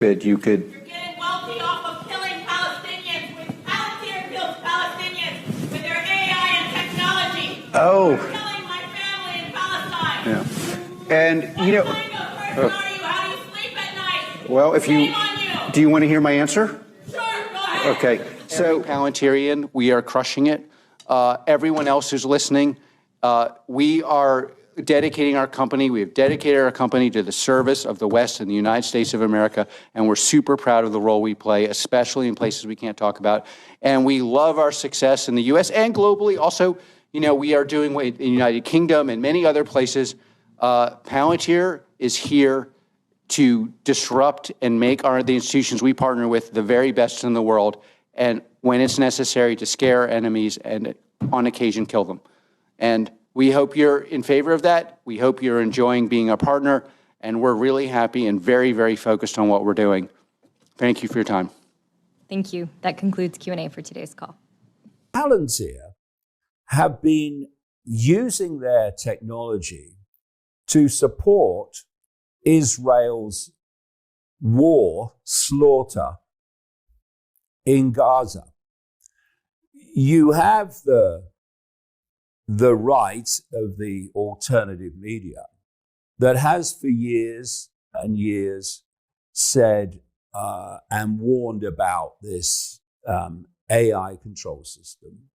that you could. You're getting wealthy off of killing Palestinians with Palantir kills Palestinians with their AI and technology. Oh. You're killing my family in Palestine. Yeah. And, you know. What kind of person are you? How do you sleep at night? Well, if you. Shame on you. Do you want to hear my answer? Sure, go ahead. Okay. So, Palantirian, we are crushing it. Everyone else who's listening, we are dedicating our company. We have dedicated our company to the service of the West and the United States of America, and we're super proud of the role we play, especially in places we can't talk about. And we love our success in the U.S. and globally. Also, you know, we are doing in the United Kingdom and many other places. Palantir is here to disrupt and make the institutions we partner with the very best in the world, and when it's necessary, to scare enemies and on occasion kill them. And we hope you're in favor of that. We hope you're enjoying being a partner, and we're really happy and very, very focused on what we're doing. Thank you for your time. Thank you. That concludes Q&A for today's call. Palantir have been using their technology to support Israel's war slaughter in Gaza. You have the right of the alternative media that has for years and years said and warned about this AI control system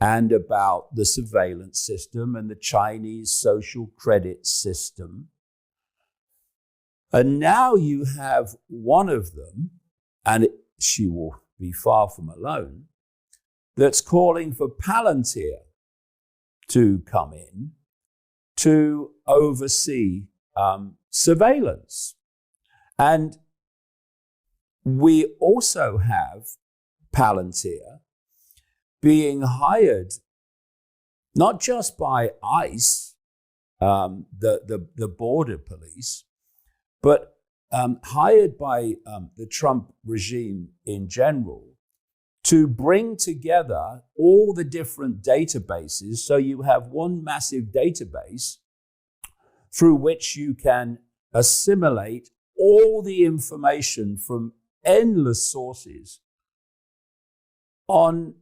and about the surveillance system and the Chinese social credit system. And now you have one of them, and she will be far from alone, that's calling for Palantir to come in to oversee surveillance. And we also have Palantir being hired not just by ICE, the border police, but hired by the Trump regime in general to bring together all the different databases so you have one massive database through which you can assimilate all the information from endless sources on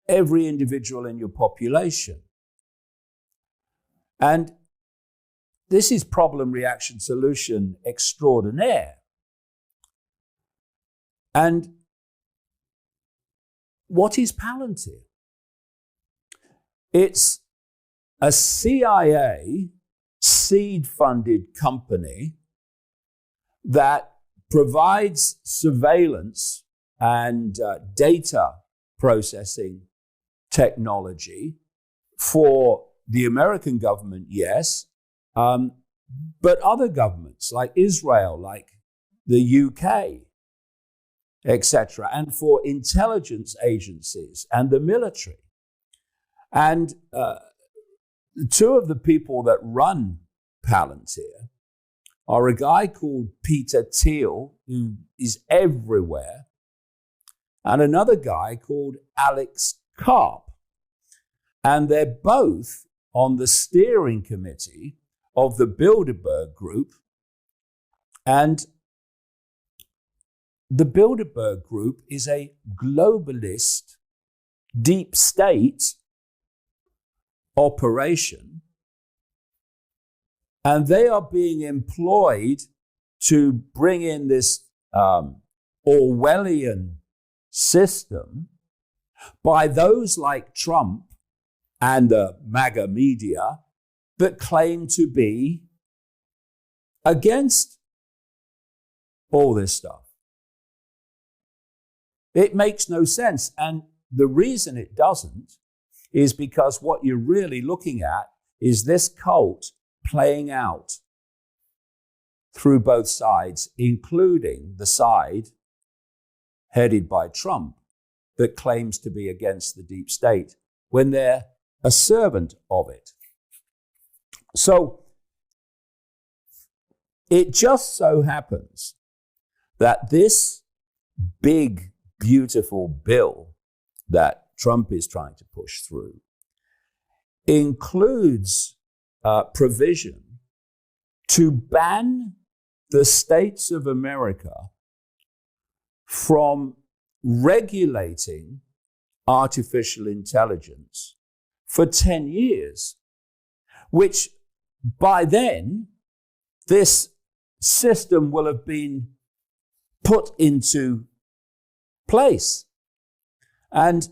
every individual in your population. And this is problem, reaction, solution extraordinaire. And what is Palantir? It's a CIA seed-funded company that provides surveillance and data processing technology for the American government, yes, but other governments like Israel, like the UK, etc., and for intelligence agencies and the military. And two of the people that run Palantir are a guy called Peter Thiel, who is everywhere, and another guy called Alex Karp. And they're both on the steering committee of the Bilderberg Group. And the Bilderberg Group is a globalist, deep state operation. And they are being employed to bring in this Orwellian system by those like Trump and the MAGA media that claim to be against all this stuff. It makes no sense. And the reason it doesn't is because what you're really looking at is this cult playing out through both sides, including the side headed by Trump that claims to be against the deep state when they're a servant of it. So it just so happens that this big, beautiful bill that Trump is trying to push through includes provision to ban the states of America from regulating artificial intelligence for 10 years, which by then, this system will have been put into place. And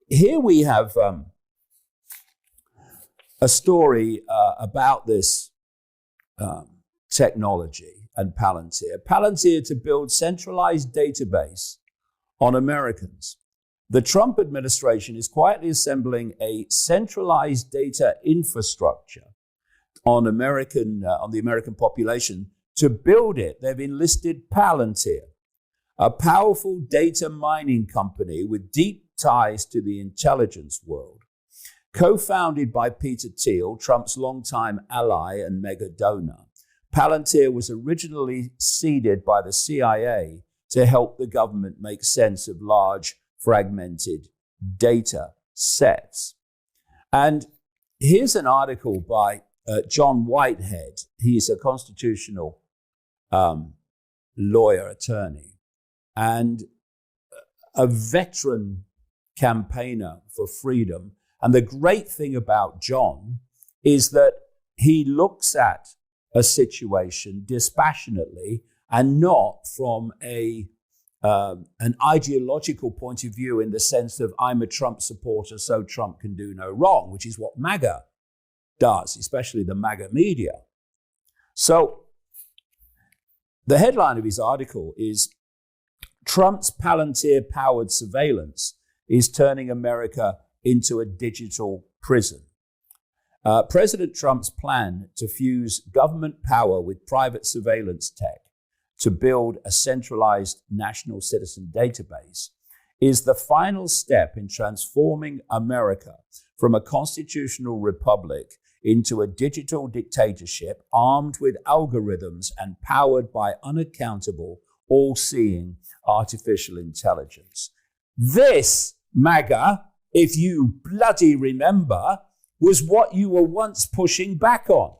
here we have a story about this technology and Palantir. Palantir to build centralized database on Americans. The Trump administration is quietly assembling a centralized data infrastructure on the American population. To build it, they've enlisted Palantir, a powerful data mining company with deep ties to the intelligence world. Co-founded by Peter Thiel, Trump's longtime ally and mega donor, Palantir was originally seeded by the CIA to help the government make sense of large, fragmented data sets. And here's an article by John Whitehead. He's a constitutional lawyer, attorney, and a veteran campaigner for freedom. And the great thing about John is that he looks at a situation dispassionately and not from an ideological point of view, in the sense of I'm a Trump supporter, so Trump can do no wrong, which is what MAGA does, especially the MAGA media. So the headline of his article is Trump's Palantir-powered surveillance is turning America into a digital prison. President Trump's plan to fuse government power with private surveillance tech to build a centralized national citizen database is the final step in transforming America from a constitutional republic into a digital dictatorship armed with algorithms and powered by unaccountable, all-seeing artificial intelligence. This, MAGA, if you bloody remember, was what you were once pushing back on.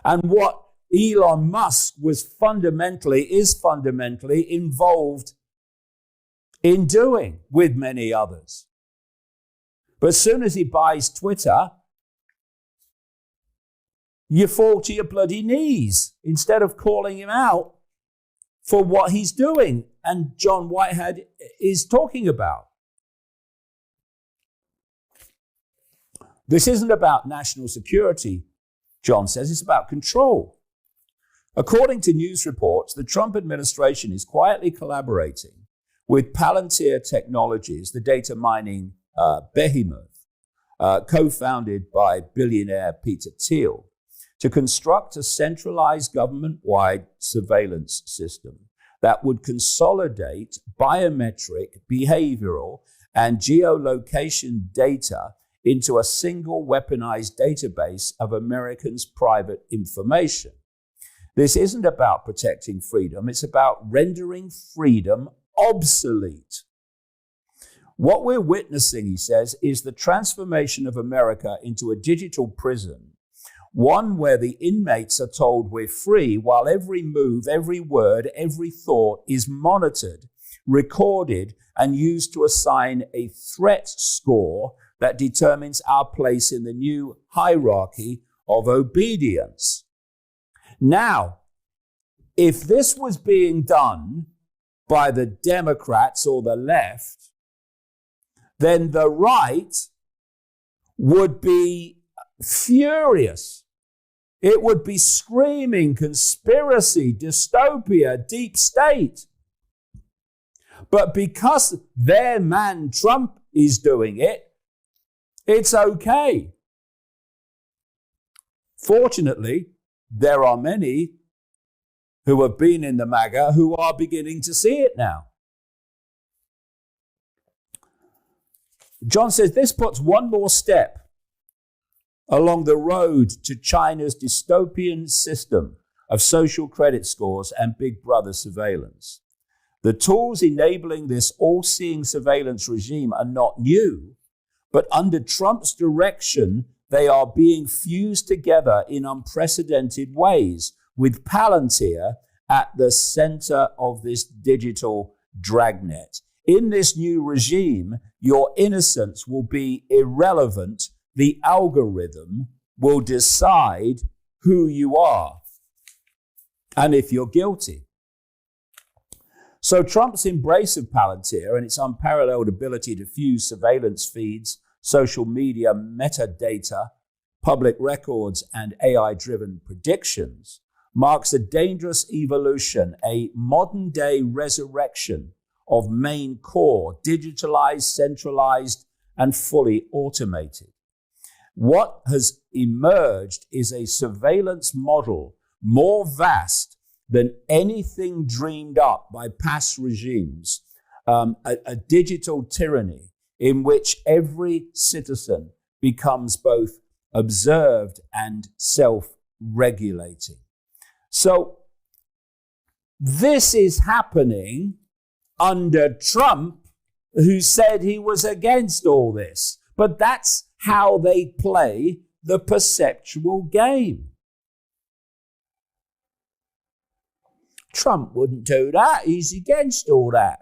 And what Elon Musk is fundamentally involved in doing with many others. But as soon as he buys Twitter, you fall to your bloody knees instead of calling him out for what he's doing. And John Whitehead is talking about. This isn't about national security, John says, it's about control. According to news reports, the Trump administration is quietly collaborating with Palantir Technologies, the data mining behemoth, co-founded by billionaire Peter Thiel, to construct a centralized government-wide surveillance system that would consolidate biometric, behavioral, and geolocation data into a single weaponized database of Americans' private information. This isn't about protecting freedom, it's about rendering freedom obsolete. What we're witnessing, he says, is the transformation of America into a digital prison, one where the inmates are told we're free while every move, every word, every thought is monitored, recorded, and used to assign a threat score that determines our place in the new hierarchy of obedience. Now, if this was being done by the Democrats or the left, then the right would be furious. It would be screaming conspiracy, dystopia, deep state. But because their man Trump is doing it, it's okay. Fortunately, there are many who have been in the MAGA who are beginning to see it now. John says this puts one more step along the road to China's dystopian system of social credit scores and Big Brother surveillance. The tools enabling this all-seeing surveillance regime are not new, but under Trump's direction, they are being fused together in unprecedented ways, with Palantir at the center of this digital dragnet. In this new regime, your innocence will be irrelevant. The algorithm will decide who you are and if you're guilty. So Trump's embrace of Palantir and its unparalleled ability to fuse surveillance feeds, social media metadata, public records, and AI-driven predictions marks a dangerous evolution, a modern-day resurrection of main core, digitalized, centralized, and fully automated. What has emerged is a surveillance model more vast than anything dreamed up by past regimes, a digital tyranny in which every citizen becomes both observed and self-regulating. So this is happening under Trump, who said he was against all this. But that's how they play the perceptual game. Trump wouldn't do that. He's against all that.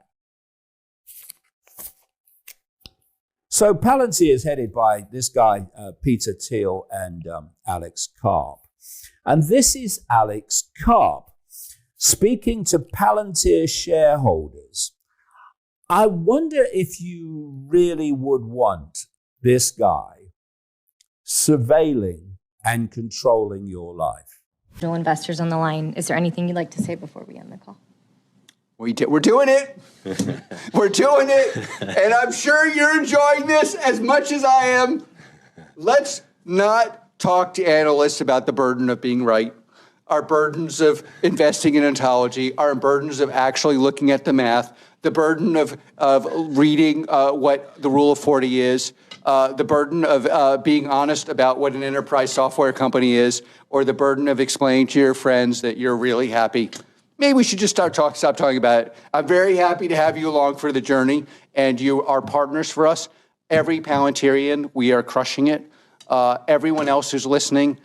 So Palantir is headed by this guy, Peter Thiel, and Alex Karp. And this is Alex Karp speaking to Palantir shareholders. I wonder if you really would want this guy surveilling and controlling your life. Investors on the line. Is there anything you'd like to say before we end the call? We're doing it. We're doing it. And I'm sure you're enjoying this as much as I am. Let's not talk to analysts about the burden of being right, our burdens of investing in ontology, our burdens of actually looking at the math, the burden of reading what the Rule of 40 is, the burden of being honest about what an enterprise software company is, or the burden of explaining to your friends that you're really happy. Maybe we should just stop talking about it. I'm very happy to have you along for the journey, and you are partners for us. Every Palantirian, we are crushing it. Everyone else who's listening,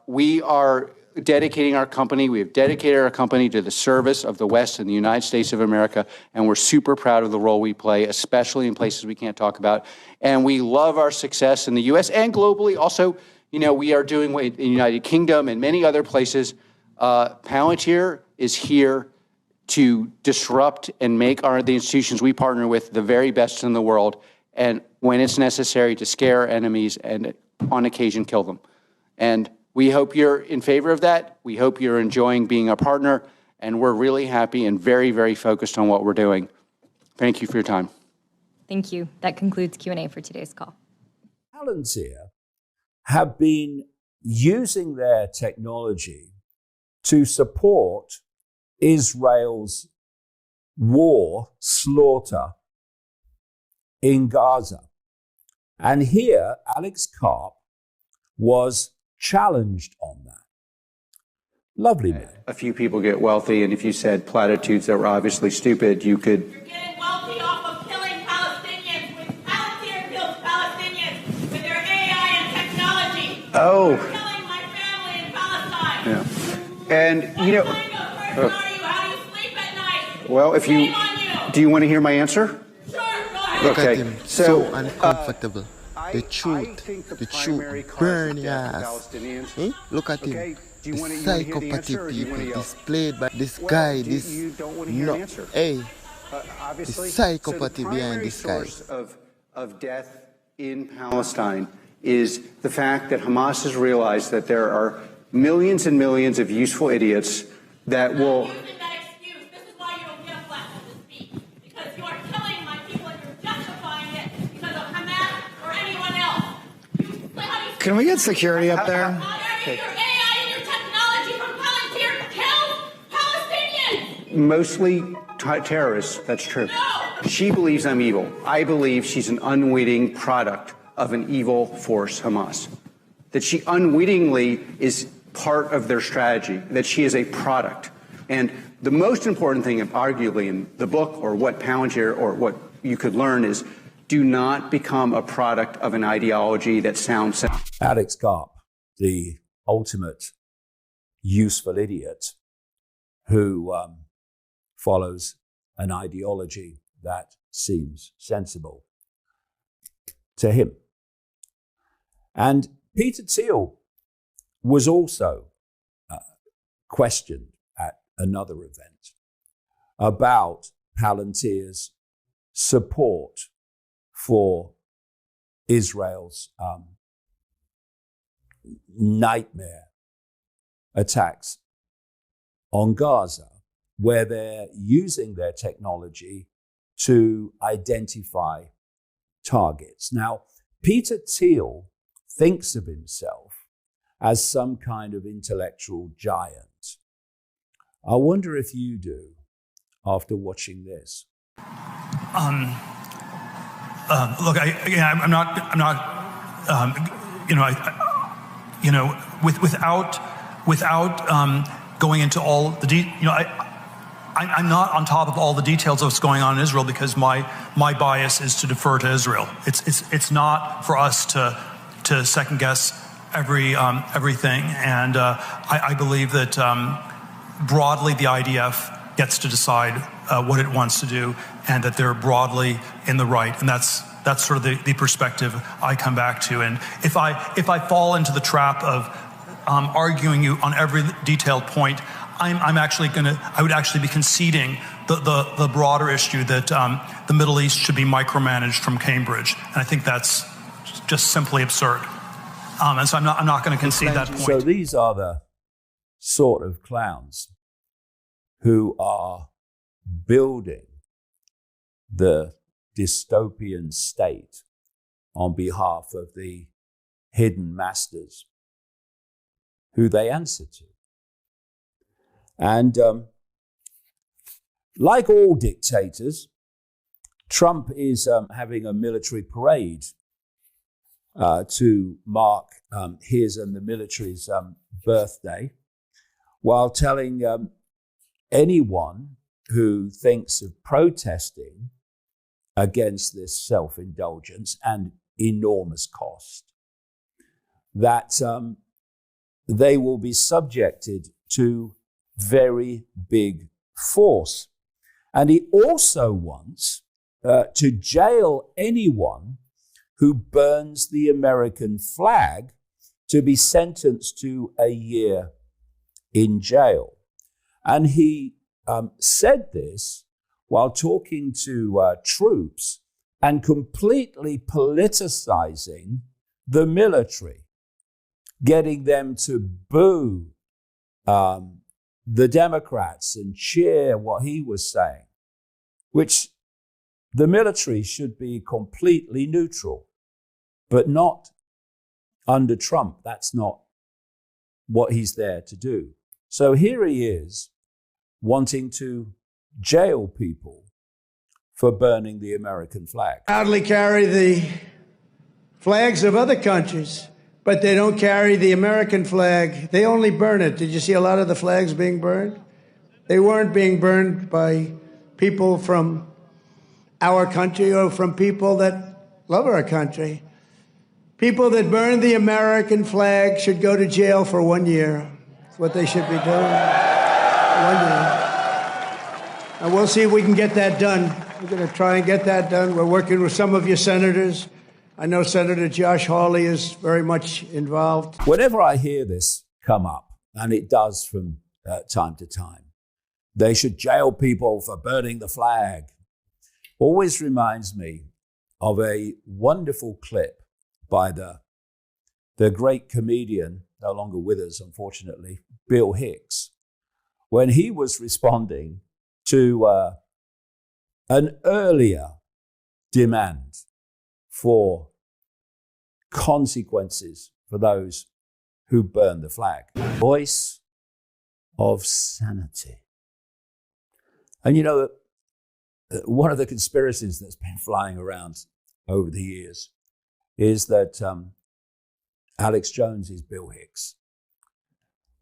we are dedicating our company. We have dedicated our company to the service of the West and the United States of America, and we're super proud of the role we play, especially in places we can't talk about. And we love our success in the U.S. and globally. Also, you know, we are doing in the United Kingdom and many other places. Palantir is here to disrupt and make the institutions we partner with the very best in the world, and when it's necessary, to scare our enemies and on occasion kill them. And we hope you're in favor of that. We hope you're enjoying being a partner, and we're really happy and very, very focused on what we're doing. Thank you for your time. Thank you. That concludes Q&A for today's call. Palantir have been using their technology to support Israel's war slaughter in Gaza. And here, Alex Karp was challenged on that. Lovely man. A few people get wealthy, and if you said platitudes that were obviously stupid, you could... You're getting wealthy off of killing Palestinians. With Palantir kills Palestinians with their AI and technology. Oh. You're killing my family in Palestine. Yeah. And, you know... What kind of person are you? How do you sleep at night? Well, if you... Shame on you. Do you want to hear my answer? Sure, go ahead. Look Okay, at him, so, so uncomfortable. I truth, think the truth burn your ass. Look at Okay, him, do you the want to hear the answer, psychopathy or do you want to people yell? displayed by this Well, guy, you don't want to hear an answer. Hey, Obviously, the psychopathy so the behind primary this guy. source of death in Palestine is the fact that Hamas has realized that there are millions and millions of useful idiots that will... Using that excuse, this is why you don't get a platform to speak. Because you are killing my people and you're justifying it because of Hamas or anyone else. Can we get security up there? Your AI and your technology from Palantir kills Palestinians. Mostly terrorists, that's true. No. She believes I'm evil. I believe she's an unwitting product of an evil force, Hamas. That she unwittingly is part of their strategy, that she is a product. And the most important thing, arguably, in the book, or what Palantir, or what you could learn, is do not become a product of an ideology that sounds... Alex Karp, the ultimate useful idiot who follows an ideology that seems sensible to him. And Peter Thiel was also questioned at another event about Palantir's support for Israel's nightmare attacks on Gaza, where they're using their technology to identify targets. Now, Peter Thiel thinks of himself as some kind of intellectual giant. I wonder if you do after watching this. Look, I'm not, without going into all the, I'm not on top of all the details of what's going on in Israel because my bias is to defer to Israel. It's not for us to second guess everything, and I believe that broadly the IDF gets to decide what it wants to do, and that they're broadly in the right, and that's sort of the perspective I come back to. And if I fall into the trap of arguing you on every detailed point, I would actually be conceding the broader issue that the Middle East should be micromanaged from Cambridge, and I think that's just simply absurd. And so I'm not going to concede that point. So these are the sort of clowns who are building the dystopian state on behalf of the hidden masters who they answer to. And like all dictators, Trump is having a military parade to mark his and the military's birthday, while telling anyone who thinks of protesting against this self-indulgence and enormous cost that they will be subjected to very big force. And he also wants to jail anyone who burns the American flag to be sentenced to a year in jail. And he said this while talking to troops and completely politicizing the military, getting them to boo the Democrats and cheer what he was saying, which the military should be completely neutral, but not under Trump. That's not what he's there to do. So here he is wanting to jail people for burning the American flag. Proudly carry the flags of other countries, but they don't carry the American flag. They only burn it. Did you see a lot of the flags being burned? They weren't being burned by people from our country or from people that love our country. People that burn the American flag should go to jail for 1 year. That's what they should be doing. 1 year. And we'll see if we can get that done. We're going to try and get that done. We're working with some of your senators. I know Senator Josh Hawley is very much involved. Whenever I hear this come up, and it does from time to time, they should jail people for burning the flag, always reminds me of a wonderful clip by the great comedian, no longer with us, unfortunately, Bill Hicks, when he was responding to an earlier demand for consequences for those who burn the flag. Voice of sanity. And you know, one of the conspiracies that's been flying around over the years is that Alex Jones is Bill Hicks.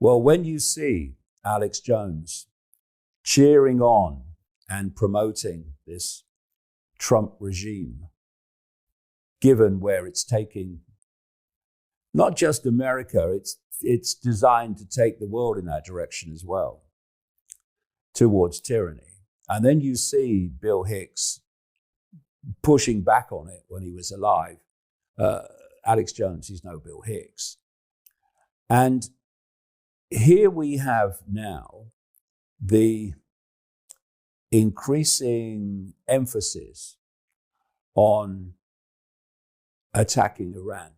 Well, when you see Alex Jones cheering on and promoting this Trump regime, given where it's taking not just America, it's designed to take the world in that direction as well, towards tyranny. And then you see Bill Hicks pushing back on it when he was alive. Alex Jones is no Bill Hicks. And here we have now the increasing emphasis on attacking Iran.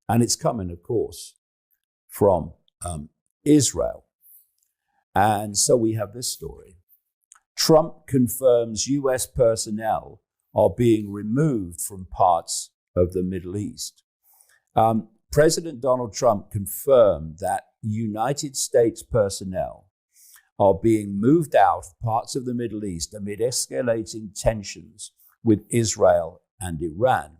And it's coming, of course, from Israel. And so we have this story. Trump confirms US personnel are being removed from parts of the Middle East. President Donald Trump confirmed that United States personnel are being moved out of parts of the Middle East amid escalating tensions with Israel and Iran.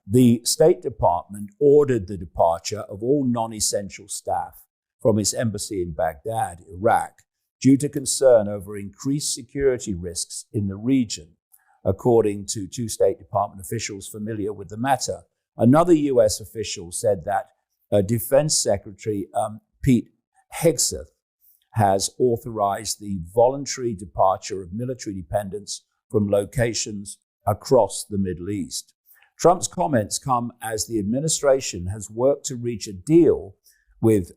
The State Department ordered the departure of all non-essential staff from its embassy in Baghdad, Iraq, due to concern over increased security risks in the region, according to two State Department officials familiar with the matter. Another U.S. official said that Defense Secretary Pete Hegseth has authorized the voluntary departure of military dependents from locations across the Middle East. Trump's comments come as the administration has worked to reach a deal with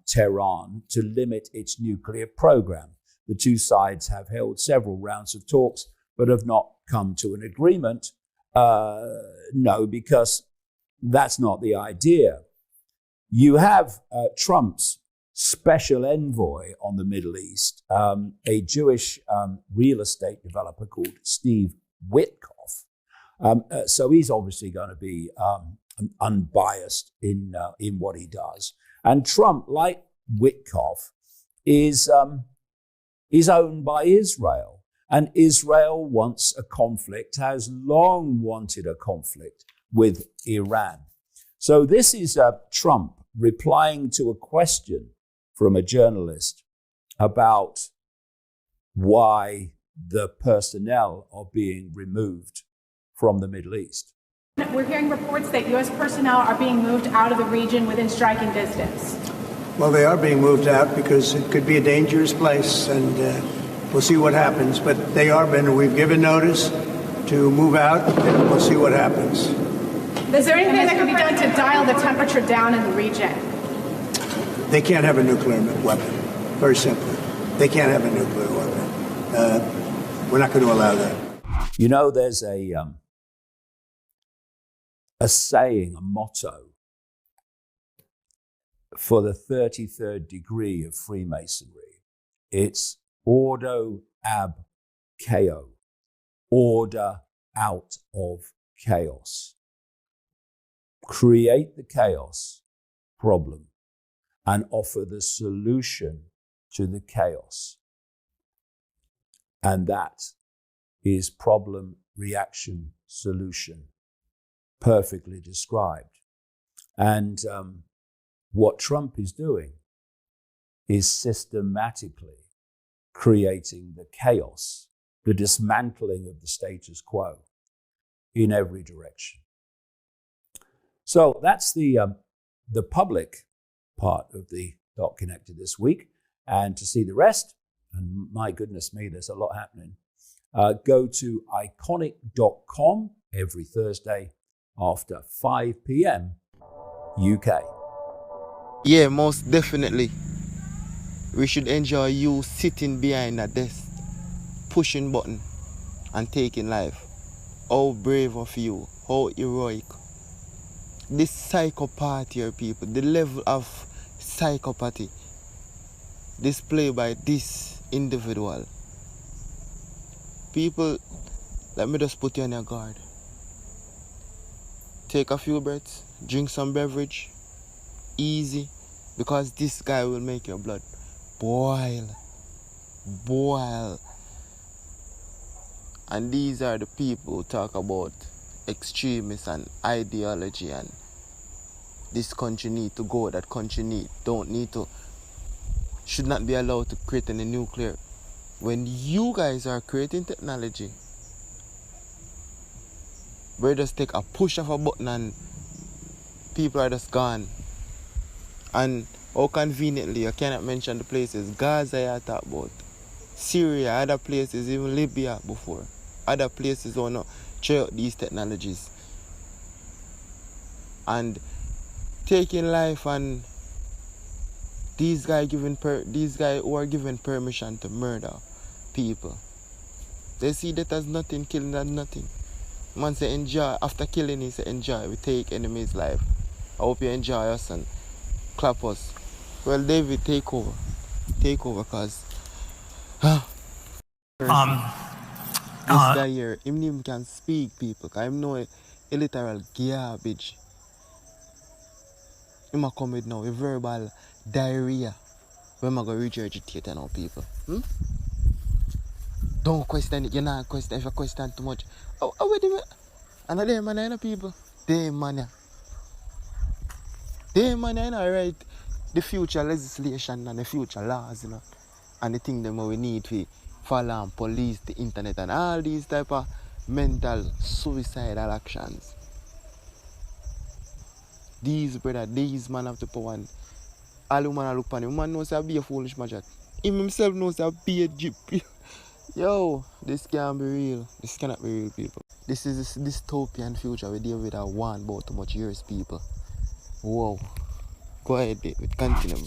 Tehran to limit its nuclear program. The two sides have held several rounds of talks, but have not come to an agreement. No, because that's not the idea. You have Trump's special envoy on the Middle East, a Jewish real estate developer called Steve Witkoff. So he's obviously going to be unbiased in what he does. And Trump, like Witkoff, is owned by Israel. And Israel wants a conflict, has long wanted a conflict with Iran. So this is Trump replying to a question from a journalist about why the personnel are being removed from the Middle East. We're hearing reports that U.S. personnel are being moved out of the region within striking distance. Well, they are being moved out because it could be a dangerous place, and we'll see what happens. But they are we've given notice to move out, and we'll see what happens. Is there anything that can be done to dial the temperature down in the region? They can't have a nuclear weapon, very simply. They can't have a nuclear weapon. We're not going to allow that. You know, there's a saying, a motto for the 33rd degree of Freemasonry. It's ordo ab chaos, order out of chaos. Create the chaos problem and offer the solution to the chaos. And that is problem, reaction, solution, perfectly described. And what Trump is doing is systematically creating the chaos, the dismantling of the status quo in every direction. So that's the public part of the Dot Connected this week. And to see the rest, and my goodness me, there's a lot happening, go to iconic.com every Thursday after 5 p.m. UK. Yeah, most definitely. We should enjoy you sitting behind a desk, pushing button and taking life. How brave of you, how heroic. This psychopath here, people, the level of psychopathy displayed by this individual. People, let me just put you on your guard. Take a few breaths, drink some beverage, easy, because this guy will make your blood boil. And these are the people who talk about extremists and ideology and this country need to go, that country don't need to, should not be allowed to create any nuclear. When you guys are creating technology where you just take a push of a button and people are just gone. And how conveniently, I cannot mention the places, Gaza I talk about, Syria, other places, even Libya before. Other places want to try out these technologies. And taking life, and these guys who are given permission to murder people. They see that as nothing, killing as nothing. Man say enjoy, after killing he say enjoy, we take enemy's life. I hope you enjoy us and clap us. Well, David, take over. Take over, cause this guy here, him even can speak, people, cause him know a literal garbage. Him a come with now a verbal diarrhea. When I go regurgitate now, people. Don't question it, you're not question. If you question too much, wait a minute. And they man, I know people. They man, I know, right? The future legislation and the future laws, you know, and the thing them we need to follow and police the internet and all these type of mental suicidal actions. These man have to power, and all the man look upon him. Man knows be a foolish man. Him himself knows be a jeep. Yo, this can't be real. This cannot be real, people. This is this dystopian future we deal with our one about too much years, people. Whoa. Go ahead, David. Continue, bro.